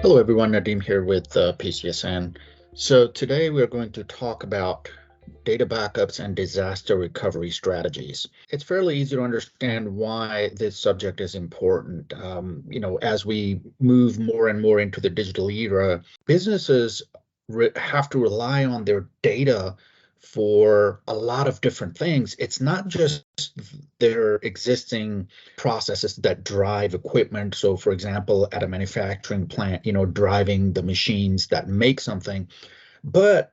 Hello everyone, Nadeem here with PCSN. So today we're going to talk about data backups and disaster recovery strategies. It's fairly easy to understand why this subject is important. As we move more and more into the digital era, businesses have to rely on their data for a lot of different things. It's not just their existing processes that drive equipment. So, for example, at a manufacturing plant, driving the machines that make something, but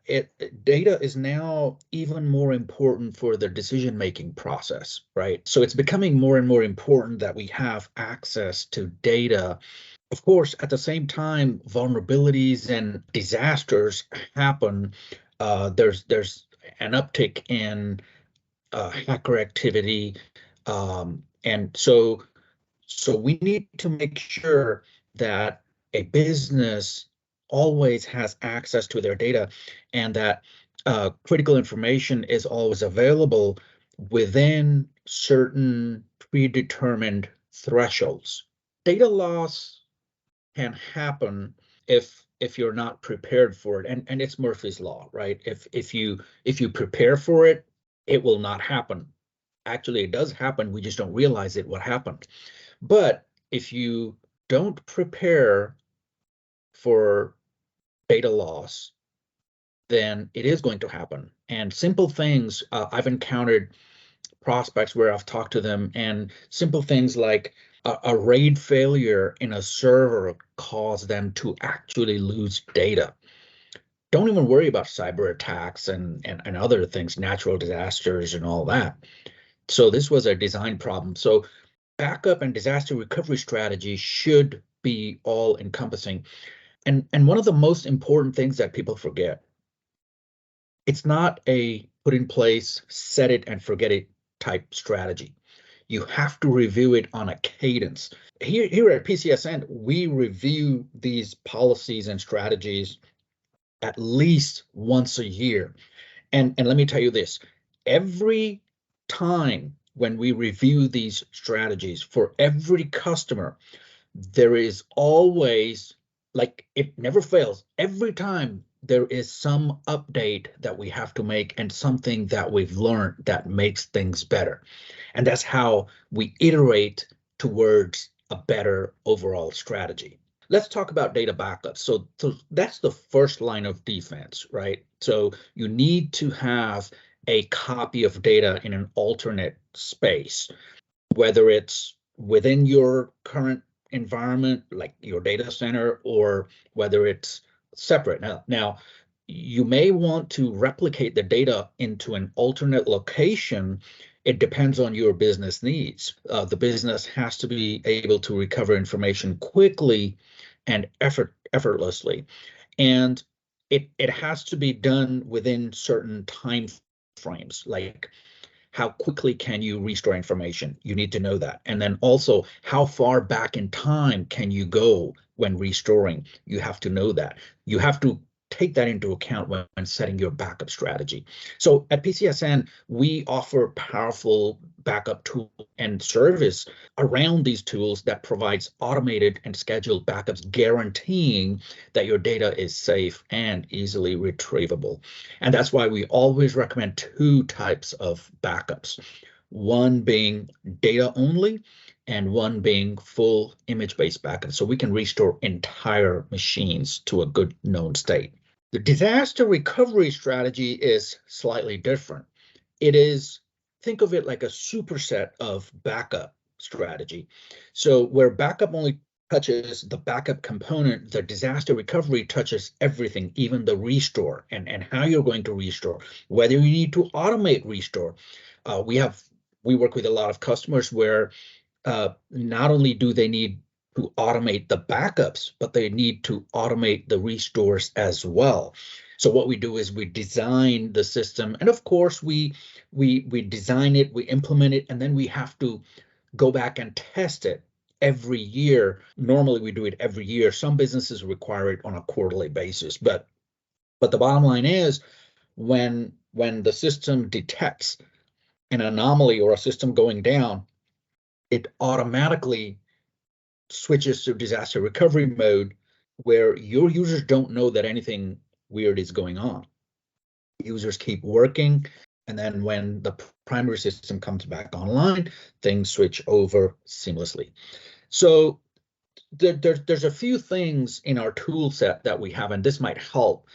data is now even more important for the decision-making process, right? So it's becoming more and more important that we have access to data. Of course, at the same time, vulnerabilities and disasters happen. There's an uptick in hacker activity, and so we need to make sure that a business always has access to their data and that critical information is always available within certain predetermined thresholds. Data loss can happen if you're not prepared for it, and it's Murphy's law, right? If you prepare for it, it will not happen. Actually, it does happen. We just don't realize it what happened. But if you don't prepare for data loss, then it is going to happen. And simple things, I've encountered prospects where I've talked to them, and simple things like a RAID failure in a server caused them to actually lose data. Don't even worry about cyber attacks and other things, natural disasters and all that. So this was a design problem. So backup and disaster recovery strategy should be all encompassing. And one of the most important things that people forget, it's not a put in place, set it and forget it type strategy. You have to review it on a cadence. Here at PCSN, we review these policies and strategies at least once a year. And let me tell you this, every time when we review these strategies for every customer, there is always, like, it never fails. Every time there is some update that we have to make and something that we've learned that makes things better. And that's how we iterate towards a better overall strategy. Let's talk about data backups. So that's the first line of defense, right? So you need to have a copy of data in an alternate space, whether it's within your current environment, like your data center, or whether it's separate. Now, you may want to replicate the data into an alternate location. It depends on your business needs. The business has to be able to recover information quickly and effortlessly. And it has to be done within certain time frames, like how quickly can you restore information? You need to know that. And then also, how far back in time can you go when restoring? You have to know that. You have to take that into account when setting your backup strategy. So at PCSN, we offer powerful backup tool and service around these tools that provides automated and scheduled backups, guaranteeing that your data is safe and easily retrievable. And that's why we always recommend two types of backups, one being data only and one being full image-based backup. So we can restore entire machines to a good known state. The disaster recovery strategy is slightly different. It is, think of it like a superset of backup strategy. So where backup only touches the backup component, the disaster recovery touches everything, even the restore and how you're going to restore, whether you need to automate restore. We work with a lot of customers where not only do they need to automate the backups, but they need to automate the restores as well. So what we do is we design the system, and of course we design it, we implement it, and then we have to go back and test it every year. Normally we do it every year. Some businesses require it on a quarterly basis, but the bottom line is when the system detects an anomaly or a system going down, it automatically switches to disaster recovery mode where your users don't know that anything weird is going on. Users keep working, and then when the primary system comes back online, things switch over seamlessly. So there's a few things in our tool set that we have, and this might help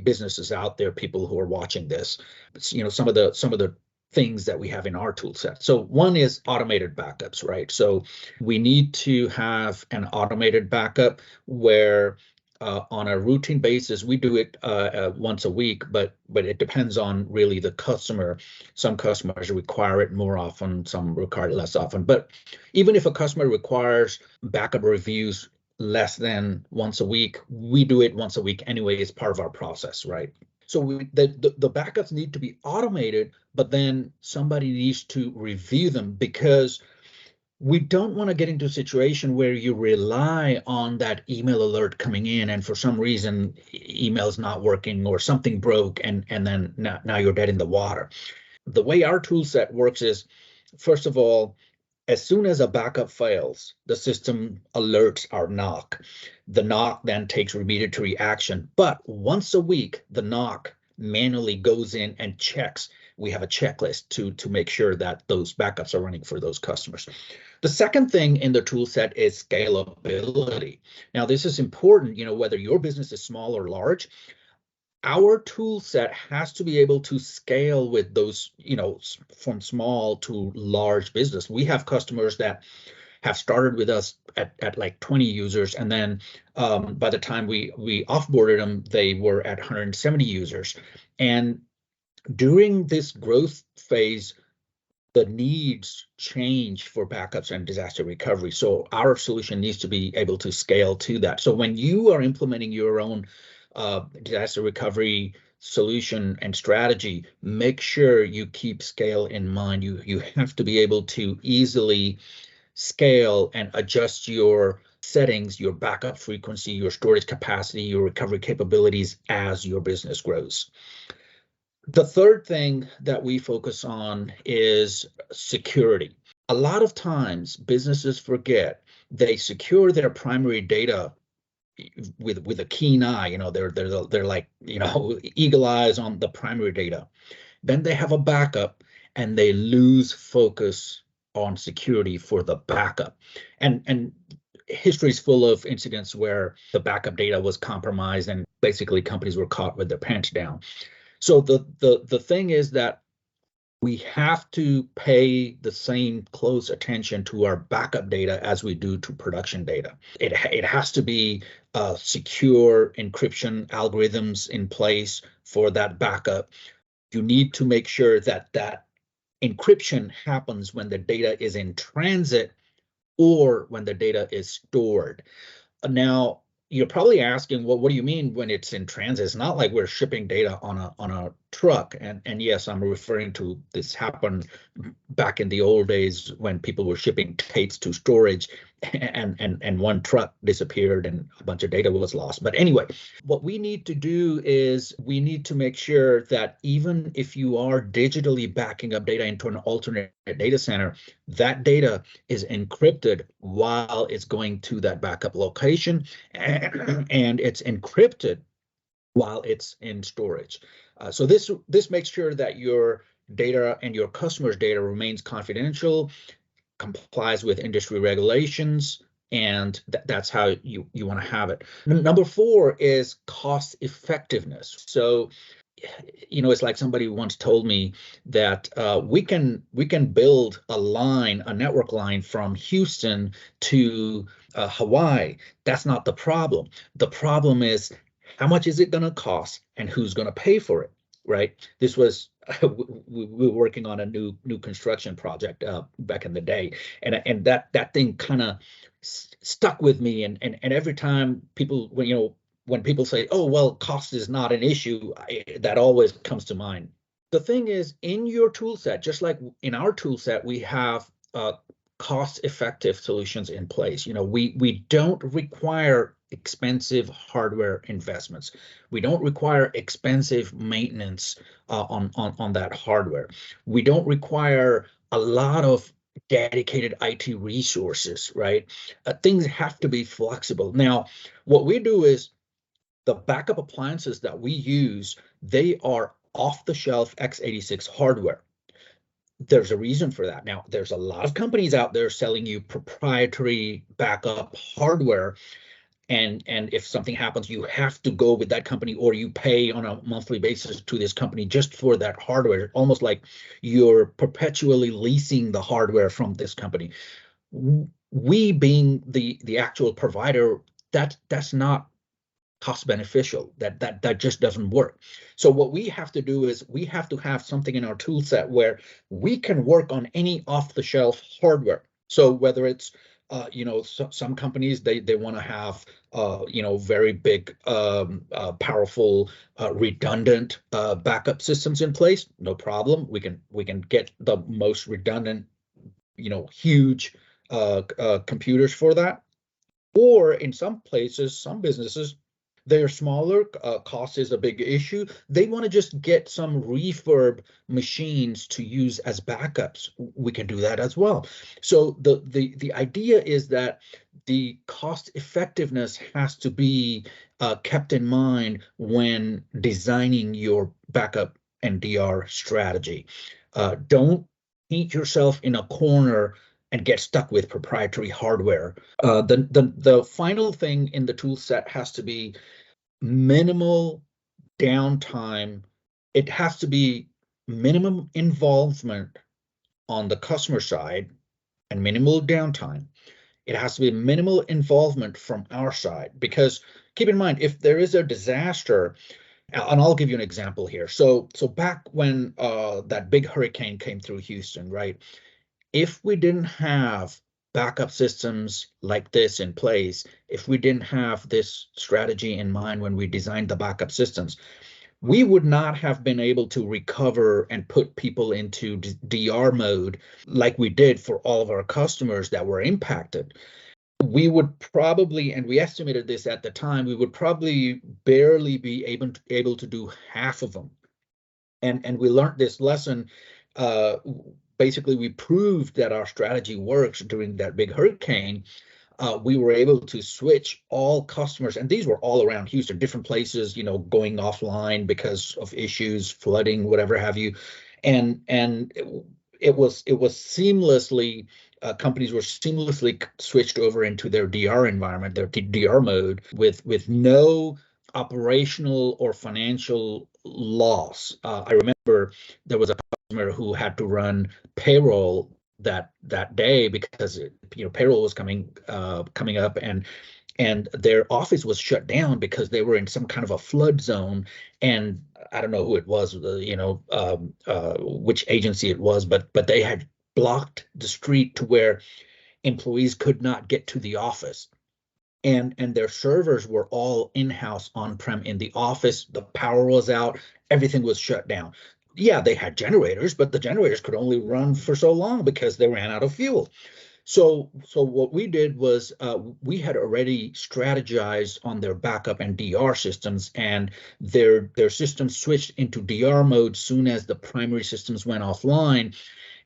businesses out there, people who are watching this. Some of the things that we have in our tool set. So one is automated backups, right? So we need to have an automated backup where on a routine basis, we do it once a week, but it depends on really the customer. Some customers require it more often, some require it less often. But even if a customer requires backup reviews less than once a week, we do it once a week anyway as part of our process, right? So the backups need to be automated, but then somebody needs to review them, because we don't want to get into a situation where you rely on that email alert coming in and for some reason email's not working or something broke, and then now you're dead in the water. The way our tool set works is, first of all, as soon as a backup fails, the system alerts our NOC. The NOC then takes remediatory action, but once a week, the NOC manually goes in and checks. We have a checklist to make sure that those backups are running for those customers. The second thing in the tool set is scalability. Now, this is important, whether your business is small or large. Our tool set has to be able to scale with those, from small to large business. We have customers that have started with us at like 20 users, and then by the time we offboarded them, they were at 170 users. And during this growth phase, the needs change for backups and disaster recovery. So our solution needs to be able to scale to that. So when you are implementing your own disaster recovery solution and strategy, make sure you keep scale in mind. You have to be able to easily scale and adjust your settings, your backup frequency, your storage capacity, your recovery capabilities as your business grows. The third thing that we focus on is security. A lot of times businesses forget they secure their primary data with a keen eye. They're like, eagle eyes on the primary data. Then they have a backup and they lose focus on security for the backup. And history is full of incidents where the backup data was compromised and basically companies were caught with their pants down. So the thing is that we have to pay the same close attention to our backup data as we do to production data. It has to be secure encryption algorithms in place for that backup. You need to make sure that that encryption happens when the data is in transit or when the data is stored. Now, you're probably asking, well, what do you mean when it's in transit? It's not like we're shipping data on a truck. And yes, I'm referring to this happened back in the old days when people were shipping tapes to storage, and one truck disappeared and a bunch of data was lost. But anyway, what we need to do is we need to make sure that even if you are digitally backing up data into an alternate data center, that data is encrypted while it's going to that backup location, and it's encrypted while it's in storage. So this makes sure that your data and your customers' data remains confidential, complies with industry regulations, and that's how you want to have it. Number 4 is cost effectiveness. So it's like somebody once told me that we can build a network line from Houston to Hawaii. That's not the problem. The problem is, how much is it going to cost and who's going to pay for it, right? This was we were working on a new construction project back in the day, and that thing kind of stuck with me, and every time people, when people say, oh, well, cost is not an issue, that always comes to mind. The thing is, in your tool set, just like in our tool set, we have cost-effective solutions in place. We don't require expensive hardware investments. We don't require expensive maintenance on that hardware. We don't require a lot of dedicated IT resources, right? Things have to be flexible. Now, what we do is the backup appliances that we use, they are off-the-shelf x86 hardware. There's a reason for that. Now, there's a lot of companies out there selling you proprietary backup hardware, and if something happens, you have to go with that company, or you pay on a monthly basis to this company just for that hardware, almost like you're perpetually leasing the hardware from this company. We being the actual provider, that's not cost beneficial. That just doesn't work. So what we have to do is we have to have something in our tool set where we can work on any off-the-shelf hardware. So whether it's some companies, they want to have very big powerful redundant backup systems in place. No problem. We can get the most redundant, huge computers for that. Or in some places, some businesses, they're smaller, cost is a big issue. They want to just get some refurb machines to use as backups. We can do that as well. So the idea is that the cost effectiveness has to be kept in mind when designing your backup and DR strategy. Don't paint yourself in a corner and get stuck with proprietary hardware. The final thing in the tool set has to be minimal downtime. It has to be minimum involvement on the customer side and minimal downtime. It has to be minimal involvement from our side, because keep in mind, if there is a disaster, and I'll give you an example here. So back when that big hurricane came through Houston, right? If we didn't have backup systems like this in place, if we didn't have this strategy in mind when we designed the backup systems, we would not have been able to recover and put people into DR mode like we did for all of our customers that were impacted. We would probably, and we estimated this at the time, we would probably barely be able to do half of them. And we learned this lesson. Basically, we proved that our strategy works during that big hurricane. We were able to switch all customers, and these were all around Houston, different places, going offline because of issues, flooding, whatever have you. And it was seamlessly, companies were seamlessly switched over into their DR environment, their DR mode, with no operational or financial loss. I remember there was a customer who had to run payroll that day because payroll was coming up, and their office was shut down because they were in some kind of a flood zone. And I don't know who it was, which agency it was, but they had blocked the street to where employees could not get to the office. And their servers were all in-house on-prem in the office. The power was out, everything was shut down. Yeah, they had generators, but the generators could only run for so long because they ran out of fuel. So what we did was, we had already strategized on their backup and DR systems, and their systems switched into DR mode soon as the primary systems went offline,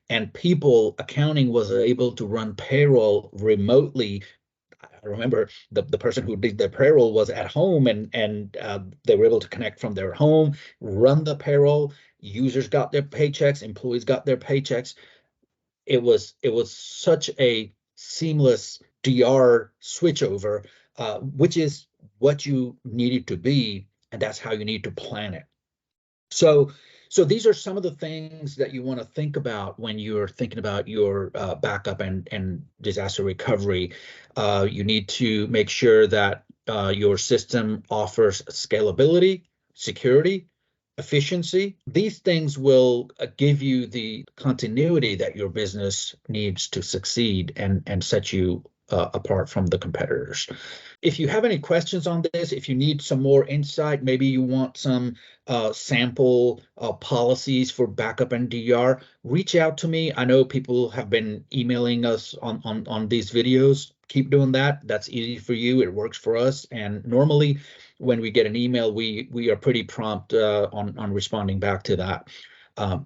and people accounting was able to run payroll remotely. I remember the person who did the payroll was at home, and they were able to connect from their home, run the payroll. Users got their paychecks, employees got their paychecks. It was such a seamless DR switchover, which is what you need it to be, and that's how you need to plan it. So, so these are some of the things that you want to think about when you're thinking about your backup and disaster recovery. You need to make sure that your system offers scalability, security, efficiency. These things will give you the continuity that your business needs to succeed and set you apart from the competitors. If you have any questions on this, if you need some more insight, maybe you want some sample policies for backup and DR, reach out to me. I know people have been emailing us on these videos. Keep doing that. That's easy for you. It works for us. And normally, when we get an email, we are pretty prompt on responding back to that.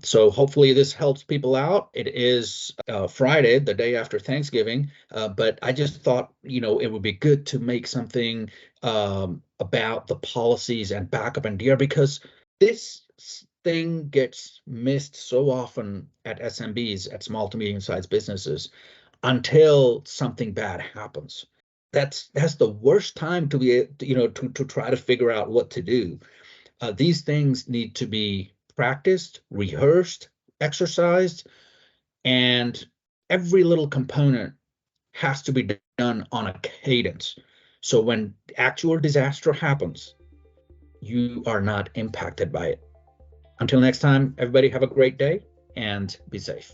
So hopefully this helps people out. It is Friday, the day after Thanksgiving, but I just thought, it would be good to make something about the policies and backup and DR because this thing gets missed so often at SMBs, at small to medium-sized businesses, until something bad happens. That's the worst time to be, to try to figure out what to do. These things need to be practiced, rehearsed, exercised, and every little component has to be done on a cadence. So when actual disaster happens, you are not impacted by it. Until next time, everybody have a great day and be safe.